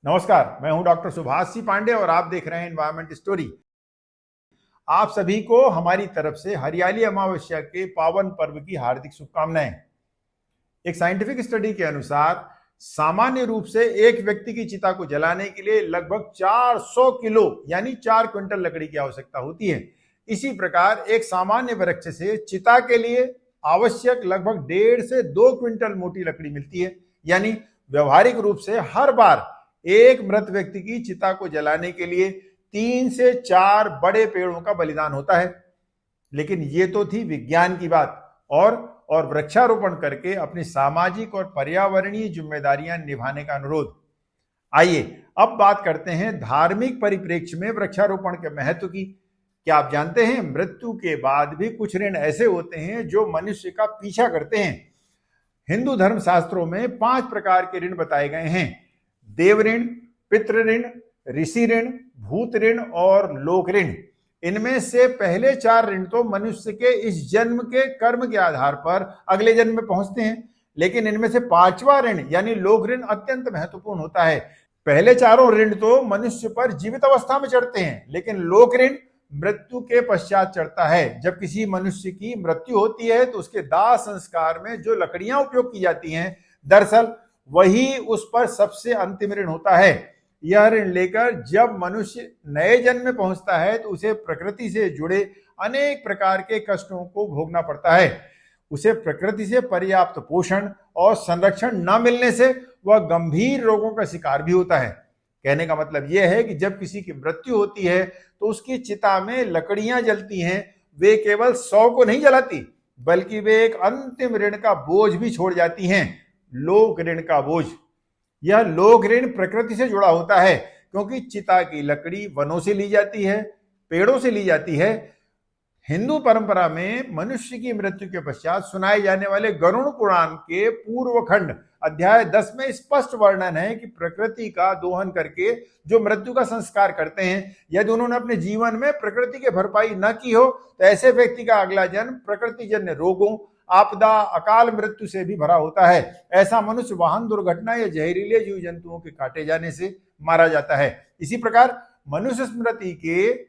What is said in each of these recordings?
नमस्कार, मैं हूं डॉक्टर सुभाष सी पांडे और आप देख रहे हैं एनवायरमेंट स्टोरी। आप सभी को हमारी तरफ से हरियाली अमावस्या के पावन पर्व की हार्दिक शुभकामनाएं। एक साइंटिफिक स्टडी के अनुसार सामान्य रूप से एक व्यक्ति की चिता को जलाने के लिए लगभग 400 किलो यानी 4 क्विंटल लकड़ी की आवश्यकता होती है। इसी प्रकार एक सामान्य वृक्ष से चिता के लिए आवश्यक लगभग 1.5 से 2 क्विंटल मोटी लकड़ी मिलती है। यानी व्यवहारिक रूप से हर बार एक मृत व्यक्ति की चिता को जलाने के लिए 3 से 4 बड़े पेड़ों का बलिदान होता है। लेकिन ये तो थी विज्ञान की बात और वृक्षारोपण करके अपनी सामाजिक और पर्यावरणीय जिम्मेदारियां निभाने का अनुरोध। आइए अब बात करते हैं धार्मिक परिप्रेक्ष्य में वृक्षारोपण के महत्व की। क्या आप जानते हैं मृत्यु के बाद भी कुछ ऋण ऐसे होते हैं जो मनुष्य का पीछा करते हैं। हिंदू धर्म शास्त्रों में 5 प्रकार के ऋण बताए गए हैं: देव ऋण, पितृ ऋण, ऋषि ऋण, भूत ऋण और लोक ऋण। इनमें से पहले 4 ऋण तो मनुष्य के इस जन्म के कर्म के आधार पर अगले जन्म में पहुंचते हैं, लेकिन इनमें से 5वां ऋण यानी लोक ऋण अत्यंत महत्वपूर्ण होता है। पहले चारों ऋण तो मनुष्य पर जीवित अवस्था में चढ़ते हैं, लेकिन लोक ऋण मृत्यु के पश्चात चढ़ता है। जब किसी मनुष्य की मृत्यु होती है तो उसके दाह संस्कार में जो लकड़ियां उपयोग की जाती हैं, दरअसल वही उस पर सबसे अंतिम ऋण होता है। यह ऋण लेकर जब मनुष्य नए जन्म में पहुंचता है तो उसे प्रकृति से जुड़े अनेक प्रकार के कष्टों को भोगना पड़ता है। उसे प्रकृति से पर्याप्त पोषण और संरक्षण न मिलने से वह गंभीर रोगों का शिकार भी होता है। कहने का मतलब यह है कि जब किसी की मृत्यु होती है तो उसकी चिता में लकड़ियां जलती हैं, वे केवल 100 को नहीं जलाती, बल्कि वे एक अंतिम ऋण का बोझ भी छोड़ जाती हैं, लोक ऋण का बोझ। यह लोक ऋण प्रकृति से जुड़ा होता है, क्योंकि चिता की लकड़ी वनों से ली जाती है, पेड़ों से ली जाती है। हिंदू परंपरा में मनुष्य की मृत्यु के पश्चात सुनाए जाने वाले गरुड़ पुराण के पूर्व खंड अध्याय 10 में स्पष्ट वर्णन है कि प्रकृति का दोहन करके जो मृत्यु का संस्कार करते हैं, यदि उन्होंने अपने जीवन में प्रकृति की भरपाई न की हो तो ऐसे व्यक्ति का अगला जन्म प्रकृतिजन्य रोगों, आपदा, अकाल मृत्यु से भी भरा होता है। ऐसा मनुष्य वाहन दुर्घटना या जहरीले जीव जंतुओं के काटे जाने से मारा जाता है। इसी प्रकार मनुष्य स्मृति के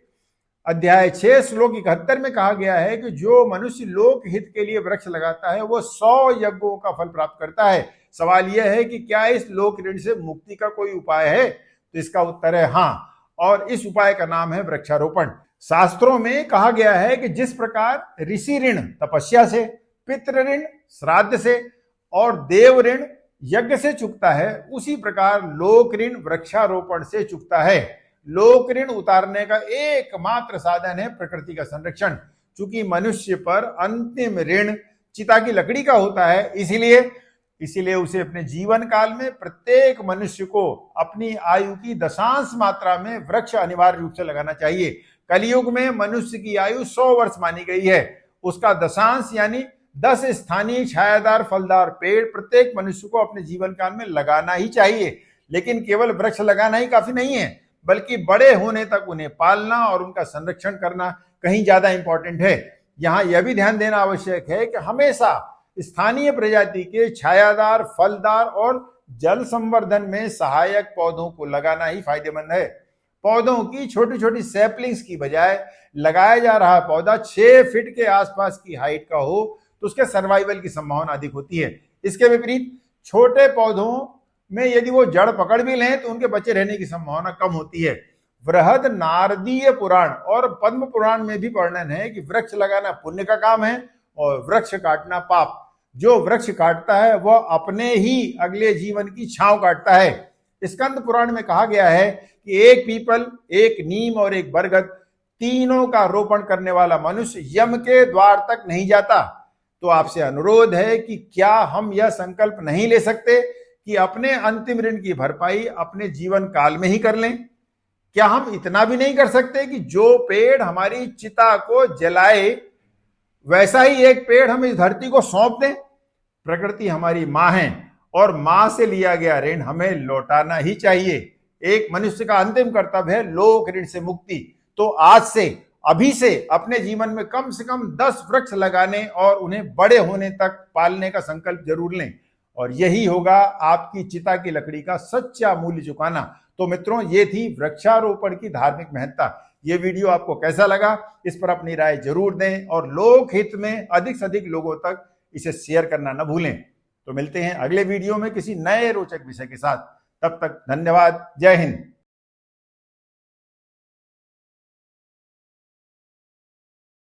अध्याय 6 श्लोक 71 में कहा गया है कि जो मनुष्य लोक हित के लिए वृक्ष लगाता है वो 100 यज्ञों का फल प्राप्त करता है। सवाल यह है कि क्या इस लोक ऋण से मुक्ति का कोई उपाय है? तो इसका उत्तर है हाँ, और इस उपाय का नाम है वृक्षारोपण। शास्त्रों में कहा गया है कि जिस प्रकार ऋषि ऋण तपस्या से, पितृ ऋण श्राद्ध से और देव ऋण यज्ञ से चुकता है, उसी प्रकार लोक ऋण वृक्षारोपण से चुकता है। लोक ऋण उतारने का एकमात्र साधन है प्रकृति का संरक्षण। चूंकि मनुष्य पर अंतिम ऋण चिता की लकड़ी का होता है, इसीलिए उसे अपने जीवन काल में प्रत्येक मनुष्य को अपनी आयु की दशांश मात्रा में वृक्ष अनिवार्य रूप से लगाना चाहिए। कलयुग में मनुष्य की आयु 100 वर्ष मानी गई है। उसका दशांश यानी 10 स्थानीय छायादार फलदार पेड़ प्रत्येक मनुष्य को अपने जीवन काल में लगाना ही चाहिए। लेकिन केवल वृक्ष लगाना ही काफी नहीं है, बल्कि बड़े होने तक उन्हें पालना और उनका संरक्षण करना कहीं ज्यादा इंपॉर्टेंट है। यहाँ यह भी ध्यान देना आवश्यक है कि हमेशा स्थानीय प्रजाति के छायादार, फलदार और जल संवर्धन में सहायक पौधों को लगाना ही फायदेमंद है। पौधों की छोटी छोटी सैपलिंग्स की बजाय लगाया जा रहा पौधा 6 फीट के आसपास की हाइट का हो तो उसके सर्वाइवल की संभावना अधिक होती है। इसके विपरीत छोटे पौधों में यदि वो जड़ पकड़ भी लें तो उनके बचे रहने की संभावना कम होती है। बृहद नारदीय पुराण और पद्म पुराण में भी वर्णन है कि वृक्ष लगाना पुण्य का काम है और वृक्ष काटना पाप। जो वृक्ष काटता है वह अपने ही अगले जीवन की छांव काटता है। स्कंद पुराण में कहा गया है कि एक पीपल, एक नीम और एक बरगद, तीनों का रोपण करने वाला मनुष्य यम के द्वार तक नहीं जाता। तो आपसे अनुरोध है कि क्या हम यह संकल्प नहीं ले सकते कि अपने अंतिम ऋण की भरपाई अपने जीवन काल में ही कर लें? क्या हम इतना भी नहीं कर सकते कि जो पेड़ हमारी चिता को जलाए वैसा ही एक पेड़ हम इस धरती को सौंप दें? प्रकृति हमारी मां है और मां से लिया गया ऋण हमें लौटाना ही चाहिए। एक मनुष्य का अंतिम कर्तव्य है लोक ऋण से मुक्ति। तो आज से, अभी से अपने जीवन में कम से कम 10 वृक्ष लगाने और उन्हें बड़े होने तक पालने का संकल्प जरूर लें। और यही होगा आपकी चिता की लकड़ी का सच्चा मूल्य चुकाना। तो मित्रों, ये थी वृक्षारोपण की धार्मिक महत्ता। ये वीडियो आपको कैसा लगा, इस पर अपनी राय जरूर दें और लोक हित में अधिक से अधिक लोगों तक इसे शेयर करना न भूलें। तो मिलते हैं अगले वीडियो में किसी नए रोचक विषय के साथ। तब तक धन्यवाद। जय हिंद।